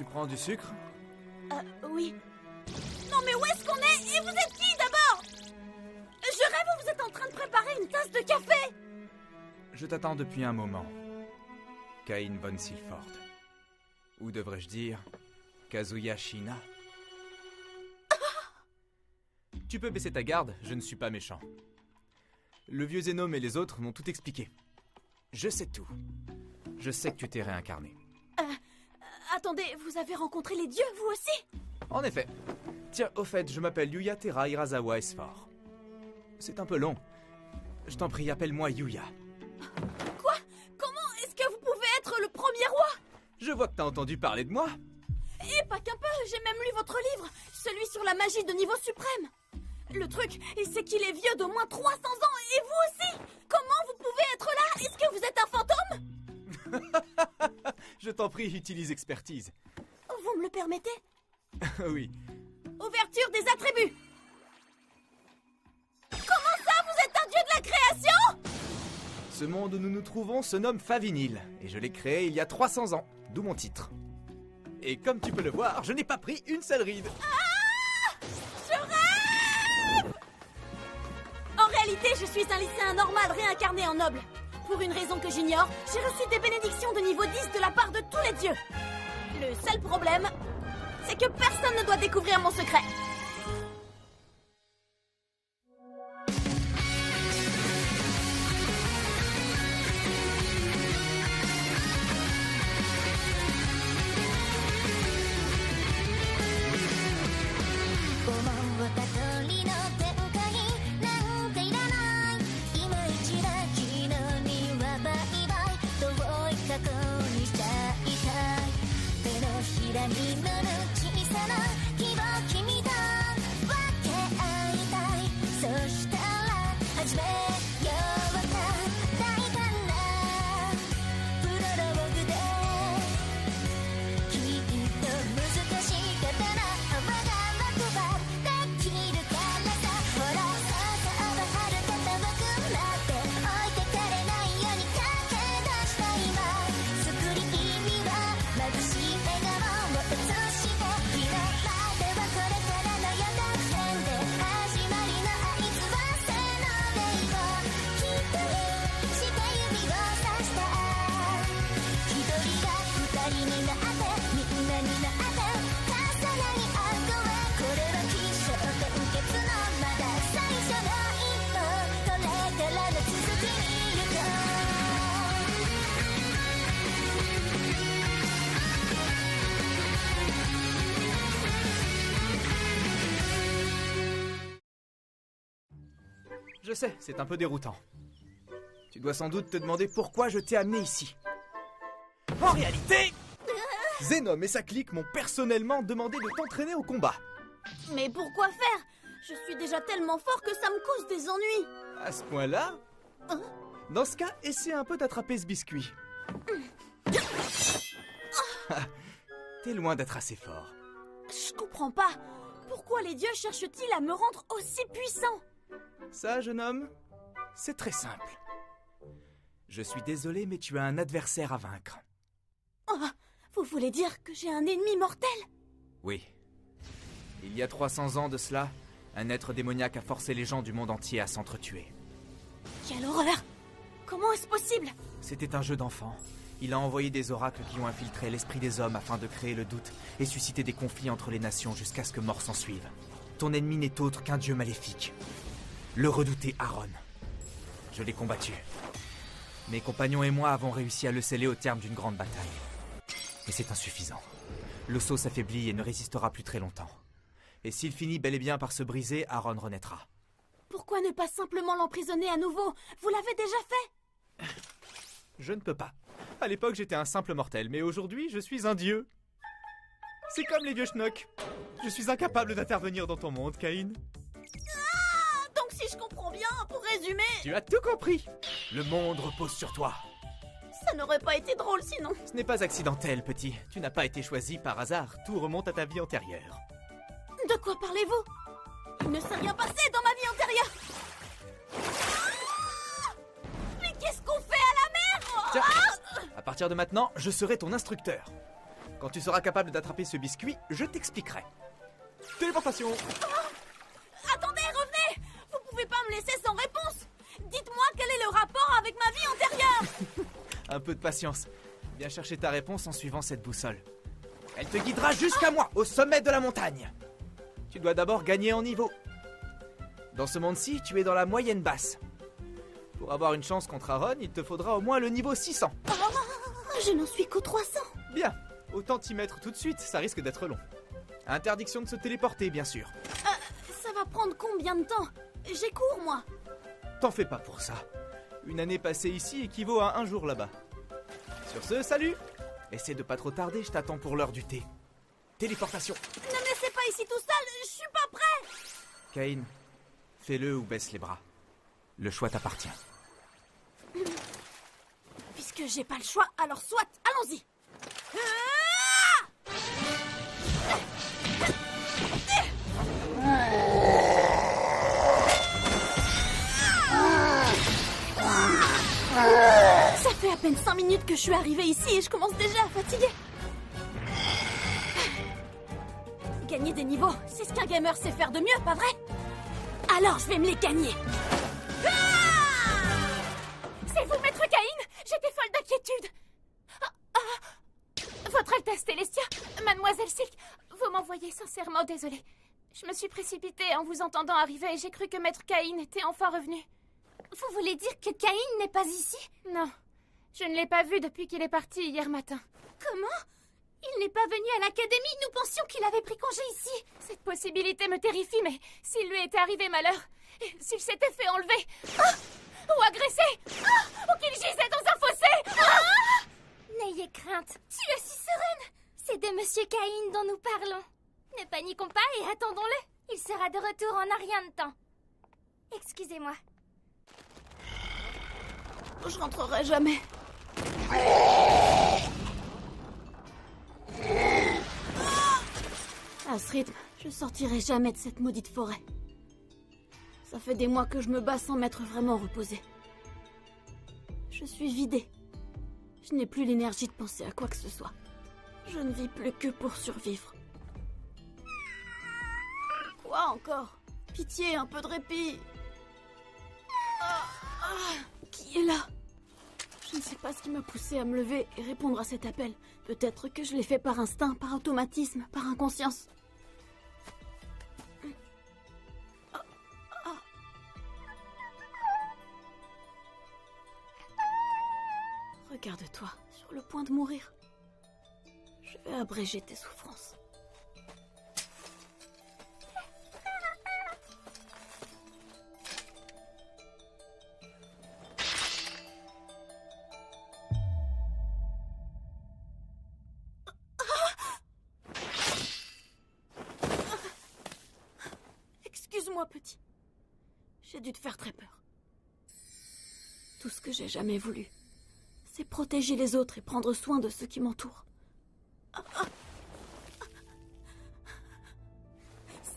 Tu prends du sucre? Oui. Non mais où est-ce qu'on est? Et vous êtes qui d'abord? Je rêve ou vous êtes en train de préparer une tasse de café? Je t'attends depuis un moment. Cain von Silford. Ou devrais-je dire, Kazuya Shina. Tu peux baisser ta garde, je ne suis pas méchant. Le vieux Zénome et les autres m'ont tout expliqué. Je sais tout. Je sais que tu t'es réincarné. Attendez, vous avez rencontré les dieux, vous aussi? En effet. Tiens, au fait, je m'appelle Yuya Tera Hirasawa Esfor. C'est un peu long. Je t'en prie, appelle-moi Yuya. Quoi? Comment est-ce que vous pouvez être le premier roi? Je vois que t'as entendu parler de moi. Et pas qu'un peu, j'ai même lu votre livre, celui sur la magie de niveau suprême. Le truc, c'est qu'il est vieux d'au moins 300 ans, et vous aussi. Comment vous pouvez être là? Est-ce que vous êtes un fantôme? Je t'en prie, utilise expertise. Vous me le permettez? Oui. Ouverture des attributs. Comment ça, vous êtes un dieu de la création? Ce monde où nous nous trouvons se nomme Favinil, et je l'ai créé il y a 300 ans, d'où mon titre. Et comme tu peux le voir, je n'ai pas pris une seule ride. Ah! Je rêve! En réalité, je suis un lycéen normal réincarné en noble. Pour une raison que j'ignore, j'ai reçu des bénédictions de niveau 10 de la part de tous les dieux. Le seul problème, c'est que personne ne doit découvrir mon secret. Je sais, c'est un peu déroutant. Tu dois sans doute te demander pourquoi je t'ai amené ici. En réalité, Zénome et sa clique m'ont personnellement demandé de t'entraîner au combat. Mais pourquoi faire? Je suis déjà tellement fort que ça me cause des ennuis. À ce point-là, dans ce cas, essaie un peu d'attraper ce biscuit. T'es loin d'être assez fort. Je comprends pas. Pourquoi les dieux cherchent-ils à me rendre aussi puissant? Ça, jeune homme, c'est très simple. Je suis désolé, mais tu as un adversaire à vaincre. Oh, vous voulez dire que j'ai un ennemi mortel? Oui. Il y a 300 ans de cela, un être démoniaque a forcé les gens du monde entier à s'entretuer. Quelle horreur! Comment est-ce possible? C'était un jeu d'enfant. Il a envoyé des oracles qui ont infiltré l'esprit des hommes afin de créer le doute et susciter des conflits entre les nations jusqu'à ce que mort s'ensuive. Ton ennemi n'est autre qu'un dieu maléfique. Le redouté Aron. Je l'ai combattu. Mes compagnons et moi avons réussi à le sceller au terme d'une grande bataille. Mais c'est insuffisant. Le sceau s'affaiblit et ne résistera plus très longtemps. Et s'il finit bel et bien par se briser, Aron renaîtra. Pourquoi ne pas simplement l'emprisonner à nouveau? Vous l'avez déjà fait? Je ne peux pas. À l'époque, j'étais un simple mortel, mais aujourd'hui, je suis un dieu. C'est comme les vieux schnocks. Je suis incapable d'intervenir dans ton monde, Cain. Donc si je comprends bien, pour résumer, Tu as tout compris. Le monde repose sur toi. ça n'aurait pas été drôle sinon. Ce n'est pas accidentel, petit. Tu n'as pas été choisi par hasard. Tout remonte à ta vie antérieure. De quoi parlez-vous? Il ne s'est rien passé dans ma vie antérieure. Mais qu'est-ce qu'on fait à la mer? Tiens, à partir de maintenant, je serai ton instructeur. Quand tu seras capable d'attraper ce biscuit, je t'expliquerai. Téléportation. Attendez, revenez! Vous pouvez pas me laisser sans réponse! Dites-moi quel est le rapport avec ma vie antérieure! Un peu de patience. Viens chercher ta réponse en suivant cette boussole. Elle te guidera jusqu'à moi, au sommet de la montagne. Tu dois d'abord gagner en niveau. Dans ce monde-ci, tu es dans la moyenne basse. Pour avoir une chance contre Aaron, il te faudra au moins le niveau 600. Je n'en suis qu'au 300. Bien, autant t'y mettre tout de suite, ça risque d'être long. Interdiction de se téléporter, bien sûr. Ça va prendre combien de temps? J'ai cours, moi. T'en fais pas pour ça. Une année passée ici équivaut à un jour là-bas. Sur ce, salut! Essaie de pas trop tarder, je t'attends pour l'heure du thé. Téléportation. Ne me laissez pas ici tout seul, je suis pas prêt! Caïn, fais-le ou baisse les bras. Le choix t'appartient. Puisque j'ai pas le choix, alors soit, allons-y! Ça fait à peine 5 minutes que je suis arrivée ici et je commence déjà à fatiguer. Gagner des niveaux, c'est ce qu'un gamer sait faire de mieux, pas vrai? Alors je vais me les gagner. C'est vous, Maître Caïn? J'étais folle d'inquiétude. Votre Altesse Célestia, Mademoiselle Silk, vous m'envoyez sincèrement désolée. Je me suis précipitée en vous entendant arriver et j'ai cru que Maître Caïn était enfin revenu. Vous voulez dire que Caïn n'est pas ici? Non, je ne l'ai pas vu depuis qu'il est parti hier matin. Comment? Il n'est pas venu à l'académie, nous pensions qu'il avait pris congé ici. Cette possibilité me terrifie, mais s'il lui était arrivé malheur, s'il s'était fait enlever, ou agressé, ou qu'il gisait dans un fossé... N'ayez crainte, tu es si sereine. C'est de Monsieur Caïn dont nous parlons. Ne paniquons pas et attendons-le. Il sera de retour en un rien de temps. Excusez-moi. Je rentrerai jamais. À ce rythme, je sortirai jamais de cette maudite forêt. Ça fait des mois que je me bats sans m'être vraiment reposée. Je suis vidée. Je n'ai plus l'énergie de penser à quoi que ce soit. Je ne vis plus que pour survivre. Quoi encore? Pitié, un peu de répit. Qui est là? Je ne sais pas ce qui m'a poussé à me lever et répondre à cet appel. Peut-être que je l'ai fait par instinct, par automatisme, par inconscience. Regarde-toi, sur le point de mourir. Je vais abréger tes souffrances. Excuse-moi, petit. J'ai dû te faire très peur. Tout ce que j'ai jamais voulu, c'est protéger les autres et prendre soin de ceux qui m'entourent.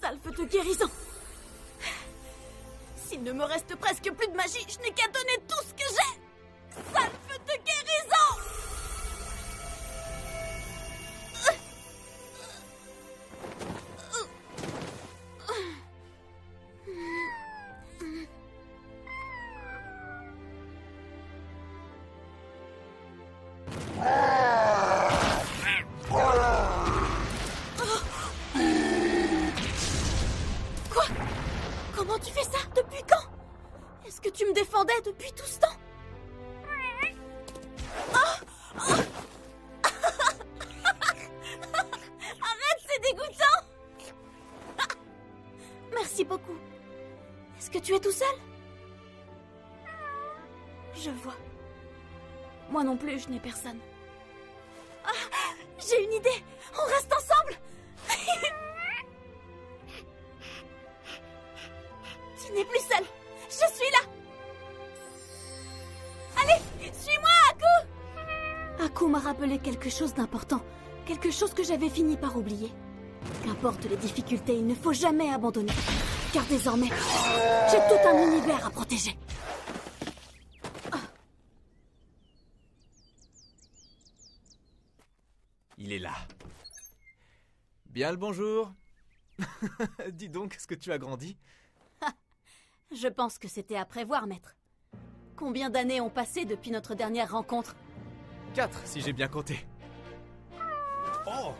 Salve de guérison. S'il ne me reste presque plus de magie, je n'ai qu'à donner tout ce que j'ai. Salve de guérison. Quoi? Comment tu fais ça? Depuis quand? Est-ce que tu me défendais depuis tout ce temps? Arrête, c'est dégoûtant. Merci beaucoup. Est-ce que tu es tout seul? Je vois. Moi non plus, je n'ai personne. J'ai une idée. On reste ensemble. Tu n'es plus seule. Je suis là. Allez, suis-moi, Aku. Aku m'a rappelé quelque chose d'important. Quelque chose que j'avais fini par oublier. Qu'importe les difficultés, il ne faut jamais abandonner. Car désormais, j'ai tout un univers à protéger. Il est là. Bien le bonjour. Dis donc, est-ce que tu as grandi? Je pense que c'était à prévoir, maître. Combien d'années ont passé depuis notre dernière rencontre? 4, si j'ai bien compté. Oh,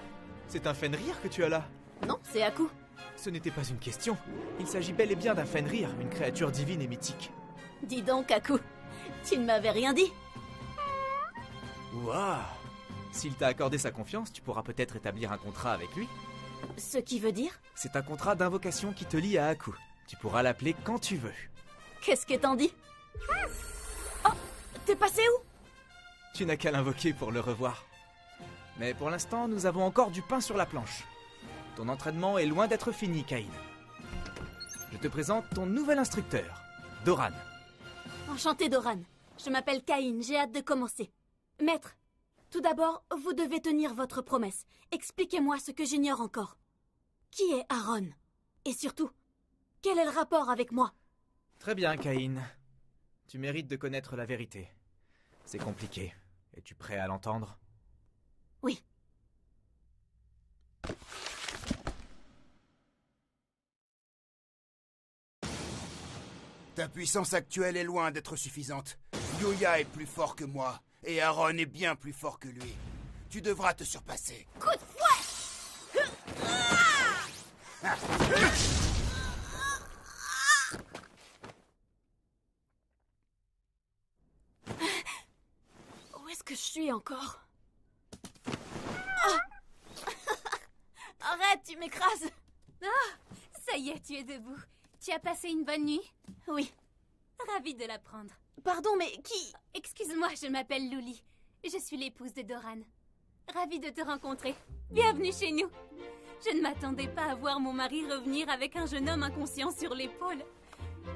c'est un Fenrir que tu as là? Non, c'est Aku. Ce n'était pas une question. Il s'agit bel et bien d'un Fenrir, une créature divine et mythique. Dis donc, Aku, tu ne m'avais rien dit. Waouh! S'il t'a accordé sa confiance, tu pourras peut-être établir un contrat avec lui. Ce qui veut dire? C'est un contrat d'invocation qui te lie à Aku. Tu pourras l'appeler quand tu veux. Qu'est-ce que t'en dis? Oh, t'es passé où? Tu n'as qu'à l'invoquer pour le revoir. Mais pour l'instant, nous avons encore du pain sur la planche. Ton entraînement est loin d'être fini, Caïn. Je te présente ton nouvel instructeur, Doran. Enchanté, Doran. Je m'appelle Caïn, j'ai hâte de commencer. Maître, tout d'abord, vous devez tenir votre promesse. Expliquez-moi ce que j'ignore encore. Qui est Aaron? Et surtout, quel est le rapport avec moi? Très bien, Caïn. Tu mérites de connaître la vérité. C'est compliqué. Es-tu prêt à l'entendre? Oui. Ta puissance actuelle est loin d'être suffisante. Yuya est plus fort que moi, et Aaron est bien plus fort que lui. Tu devras te surpasser. Coup de fouet! Où est-ce que je suis encore? Arrête, tu m'écrases! Ça y est, tu es debout. Tu as passé une bonne nuit? Oui. Ravie de l'apprendre. Pardon, mais qui? Excuse-moi, je m'appelle Luli. Je suis l'épouse de Doran. Ravie de te rencontrer. Bienvenue chez nous. Je ne m'attendais pas à voir mon mari revenir avec un jeune homme inconscient sur l'épaule.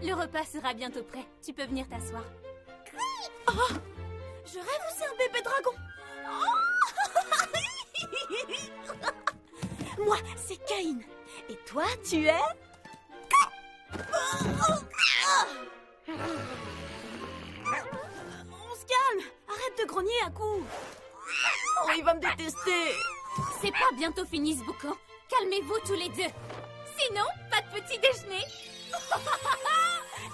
Le repas sera bientôt prêt. Tu peux venir t'asseoir. Oh, je rêve ou c'est un bébé dragon? Oh. Moi, c'est Caïn. Et toi, tu es? On se calme. Arrête de grogner à coup. Oh, il va me détester. C'est pas bientôt fini ce boucan. Calmez-vous tous les deux. Sinon, pas de petit déjeuner.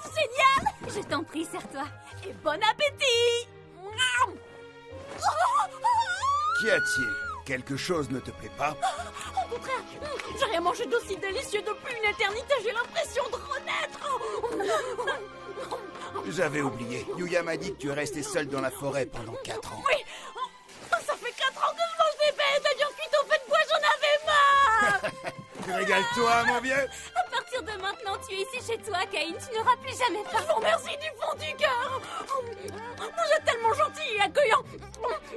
Génial. Je t'en prie, serre-toi. Et bon appétit. Qu'y a-t-il? Quelque chose ne te plaît pas? Au contraire, j'ai rien mangé d'aussi délicieux depuis une éternité. J'ai l'impression de renaître. J'avais oublié. Yuya m'a dit que tu es resté seul dans la forêt pendant 4 ans. Oui. Ça fait 4 ans que je mange des bêtes. Viande cuite au feu de bois, j'en avais marre. Régale-toi, mon vieux. À partir de maintenant, tu es ici chez toi, Caïn. Tu n'auras plus jamais peur. Je vous remercie du fond du cœur. Vous êtes tellement gentil et accueillant.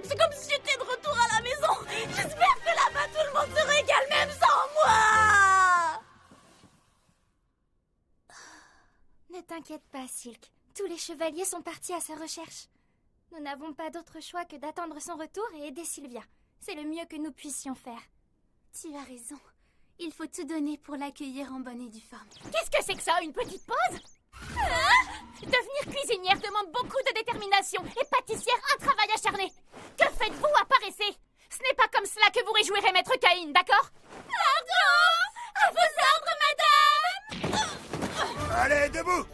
C'est comme si j'étais de retour à la maison. J'espère que là-bas, tout le monde se régale, même sans moi. Ne t'inquiète pas, Silk. Tous les chevaliers sont partis à sa recherche. Nous n'avons pas d'autre choix que d'attendre son retour et aider Sylvia. C'est le mieux que nous puissions faire. Tu as raison. Il faut tout donner pour l'accueillir en bonne et due forme. Qu'est-ce que c'est que ça, une petite pause? Devenir cuisinière demande beaucoup de détermination et pâtissière un travail acharné. Que faites-vous à paresser? Ce n'est pas comme cela que vous réjouirez Maître Caïn, d'accord? Pardon! À vos ordres, madame! Allez, debout.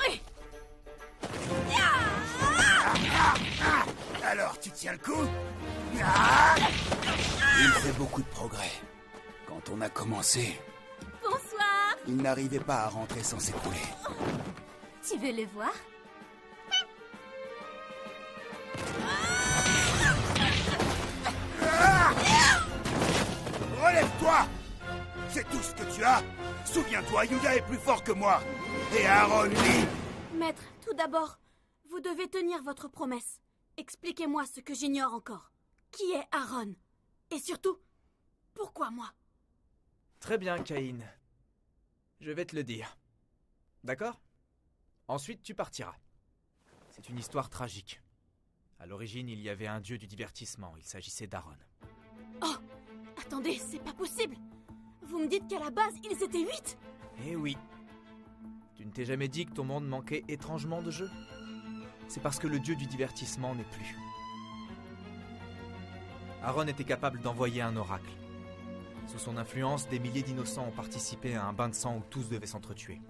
Oui. Alors, tu tiens le coup? Ah. Il fait beaucoup de progrès. Quand on a commencé, Bonsoir! il n'arrivait pas à rentrer sans s'écrouler. Tu veux le voir? Relève-toi! C'est tout ce que tu as! Souviens-toi, Yuya est plus fort que moi! Et Aaron, lui! Maître, tout d'abord, vous devez tenir votre promesse. Expliquez-moi ce que j'ignore encore. Qui est Aaron? Et surtout, pourquoi moi? Très bien, Caïn. Je vais te le dire. D'accord? Ensuite, tu partiras. C'est une histoire tragique. À l'origine, il y avait un dieu du divertissement. Il s'agissait d'Aaron. Oh! Attendez, c'est pas possible! Vous me dites qu'à la base, ils étaient 8? Eh oui. Tu ne t'es jamais dit que ton monde manquait étrangement de jeu? C'est parce que le dieu du divertissement n'est plus. Aaron était capable d'envoyer un oracle. Sous son influence, des milliers d'innocents ont participé à un bain de sang où tous devaient s'entretuer.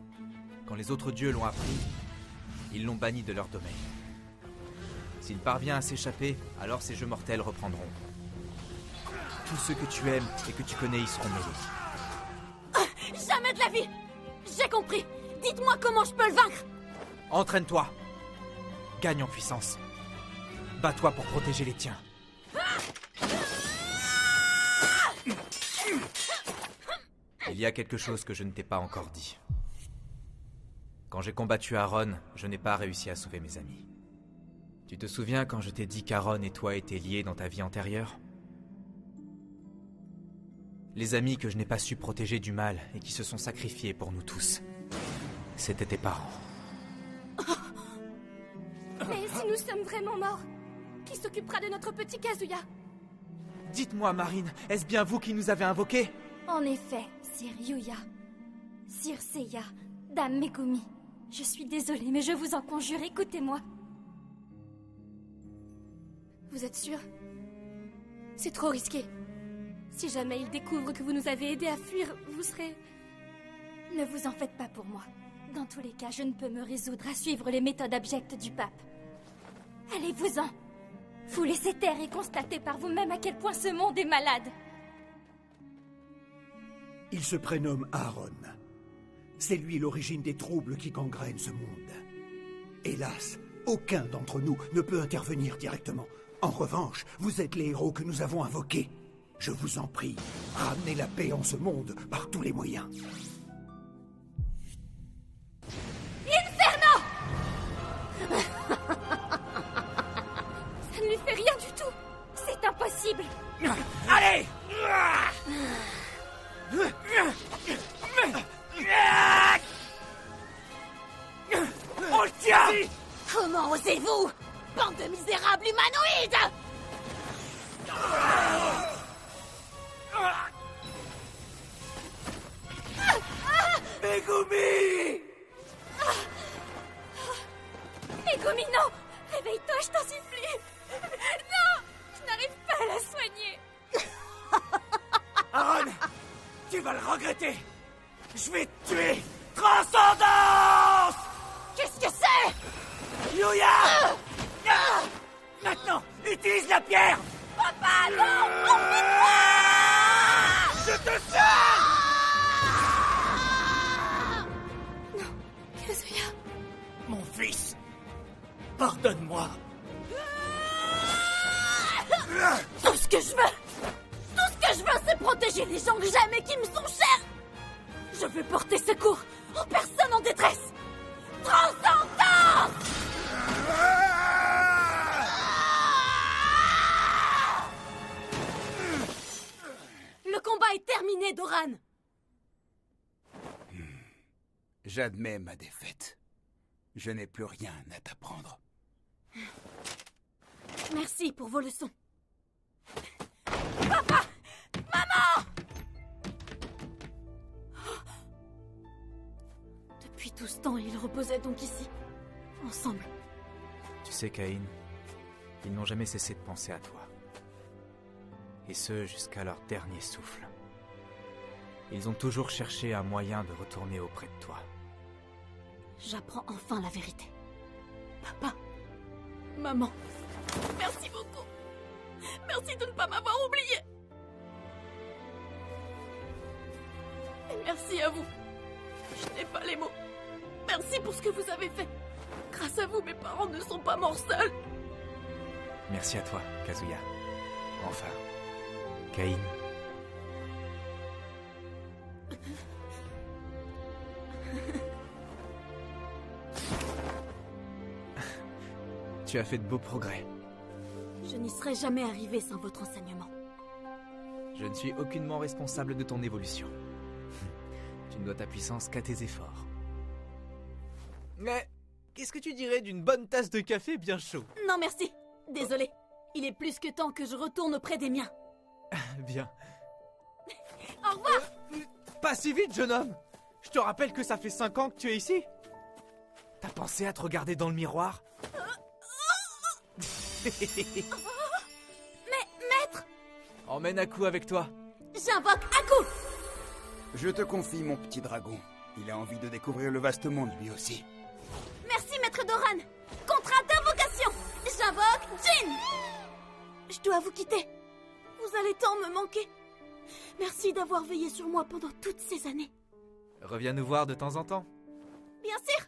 Quand les autres dieux l'ont appris, ils l'ont banni de leur domaine. S'il parvient à s'échapper, alors ces jeux mortels reprendront. Tous ceux que tu aimes et que tu connais y seront mêlés. Jamais de la vie! J'ai compris! Dites-moi comment je peux le vaincre! Entraîne-toi. Gagne en puissance. Bats-toi pour protéger les tiens. Il y a quelque chose que je ne t'ai pas encore dit. Quand j'ai combattu Aaron, je n'ai pas réussi à sauver mes amis. Tu te souviens quand je t'ai dit qu'Aaron et toi étaient liés dans ta vie antérieure? Les amis que je n'ai pas su protéger du mal et qui se sont sacrifiés pour nous tous, c'était tes parents. Mais si nous sommes vraiment morts, qui s'occupera de notre petit Kazuya? Dites-moi, Marine, est-ce bien vous qui nous avez invoqués? En effet, Sir Yuya, Sir Seiya, Dame Megumi. Je suis désolée, mais je vous en conjure, écoutez-moi. Vous êtes sûr? C'est trop risqué. Si jamais il découvre que vous nous avez aidés à fuir, vous serez... Ne vous en faites pas pour moi. Dans tous les cas, je ne peux me résoudre à suivre les méthodes abjectes du pape. Allez-vous-en. Vous laissez taire et constatez par vous-même à quel point ce monde est malade. Il se prénomme Aaron. C'est lui l'origine des troubles qui gangrènent ce monde. Hélas, aucun d'entre nous ne peut intervenir directement. En revanche, vous êtes les héros que nous avons invoqués. Je vous en prie, ramenez la paix en ce monde par tous les moyens. Inferno! Ça ne lui fait rien du tout. C'est impossible. Allez! On le tient! Comment osez-vous? Bande de misérables humanoïdes! Megumi! Megumi, non! Réveille-toi, je t'en supplie! Non! Je n'arrive pas à la soigner! Aaron! Tu vas le regretter! Je vais te tuer! Transcendance! Qu'est-ce que c'est? Yuya! Maintenant, utilise la pierre! Papa, non! Je te sers! Kazuya... Mon fils, pardonne-moi. Tout ce que je veux, c'est protéger les gens que j'aime et qui me sont chers! Je veux porter secours aux personnes en détresse! Transcendance! Le combat est terminé, Doran! J'admets ma défaite. Je n'ai plus rien à t'apprendre. Merci pour vos leçons. Papa! Maman! Depuis tout ce temps, ils reposaient donc ici, ensemble. Tu sais, Caïn, ils n'ont jamais cessé de penser à toi. Et ce, jusqu'à leur dernier souffle. Ils ont toujours cherché un moyen de retourner auprès de toi. J'apprends enfin la vérité. Papa, maman, merci beaucoup. Merci de ne pas m'avoir oublié. Et merci à vous. Je n'ai pas les mots. Merci pour ce que vous avez fait. Grâce à vous, mes parents ne sont pas morts seuls. Merci à toi, Kazuya. Enfin, Caïn. Tu as fait de beaux progrès. Je n'y serais jamais arrivé sans votre enseignement. Je ne suis aucunement responsable de ton évolution. Tu ne dois ta puissance qu'à tes efforts. Mais qu'est-ce que tu dirais d'une bonne tasse de café bien chaud? Non, merci. Désolé. Il est plus que temps que je retourne auprès des miens. Bien. Au revoir. Pas si vite, jeune homme. Je te rappelle que ça fait 5 ans que tu es ici. T'as pensé à te regarder dans le miroir? Mais, maître, Emmène Aku avec toi. J'invoque Aku. Je te confie mon petit dragon. Il a envie de découvrir le vaste monde lui aussi. Merci, maître Doran. Contrat d'invocation. J'invoque Jin. Je dois vous quitter. Vous allez tant me manquer. Merci d'avoir veillé sur moi pendant toutes ces années. Reviens nous voir de temps en temps. Bien sûr.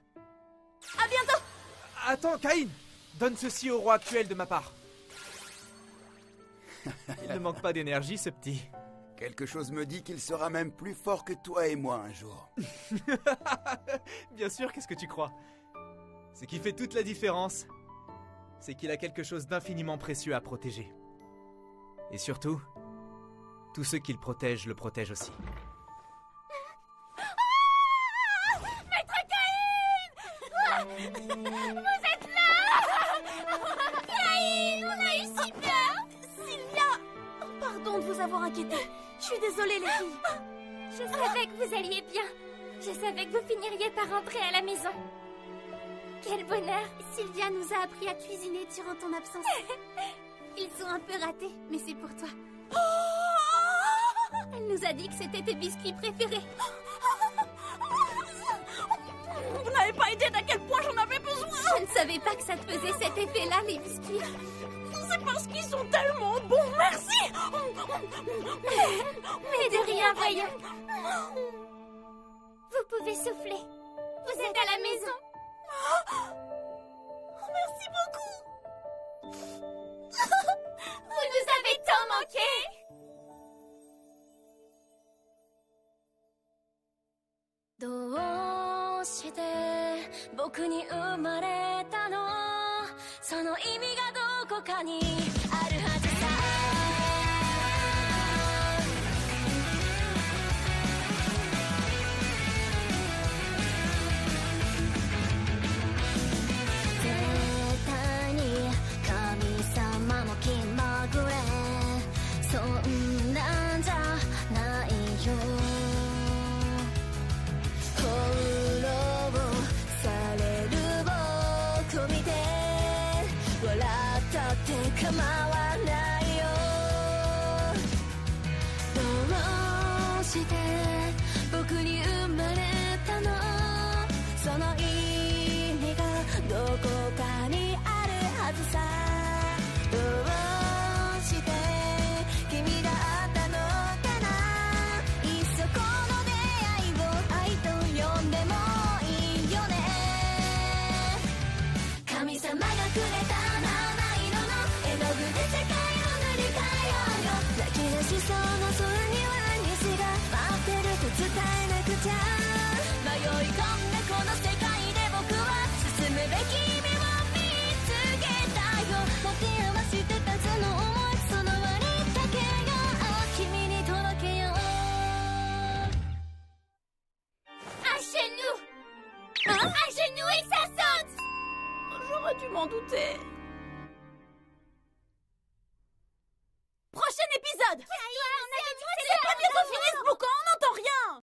À bientôt. Attends, Cain! Donne ceci au roi actuel de ma part. Il ne manque pas d'énergie, ce petit. Quelque chose me dit qu'il sera même plus fort que toi et moi un jour. Bien sûr, qu'est-ce que tu crois? Ce qui fait toute la différence, c'est qu'il a quelque chose d'infiniment précieux à protéger. Et surtout, tous ceux qu'il protège le protègent aussi. Maître Cain! Vous êtes là! Cain, on a eu si peur! Sylvia. Pardon de vous avoir inquiété. Je suis désolée, les filles. Je savais que vous alliez bien. Je savais que vous finiriez par rentrer à la maison. Quel bonheur! Sylvia nous a appris à cuisiner durant ton absence. Ils sont un peu ratés, mais c'est pour toi. Elle nous a dit que c'était tes biscuits préférés. Vous n'avez pas idée d'à quel point j'en avais besoin. Je ne savais pas que ça te faisait cet effet-là, les biscuits. C'est parce qu'ils sont tellement bons, merci. Mais de rien, voyons. Vous pouvez souffler. Vous êtes à la maison. Merci beaucoup. Vous nous avez tant manqué! どうして僕に生まれたのその意味がどこかにあるはずさ絶対に神様も気まぐれそんなんじゃないよ翻弄される僕見て笑ったって構わないよどうして僕に生まれたのその意味がどこかにあるはずさどうして君だったのかないっそこの出会いを愛と呼んでもいいよね神様がくれた七色の絵の具で世界を塗り替えようよ泣き出しそうな空には虹が待ってると伝えなくちゃ迷い込んだこの世界で僕は進むべき意味を見つけたよ持て余してたその想いその割だけが君に届けよう À genoux! À genoux et ça saute! J'aurais dû m'en douter.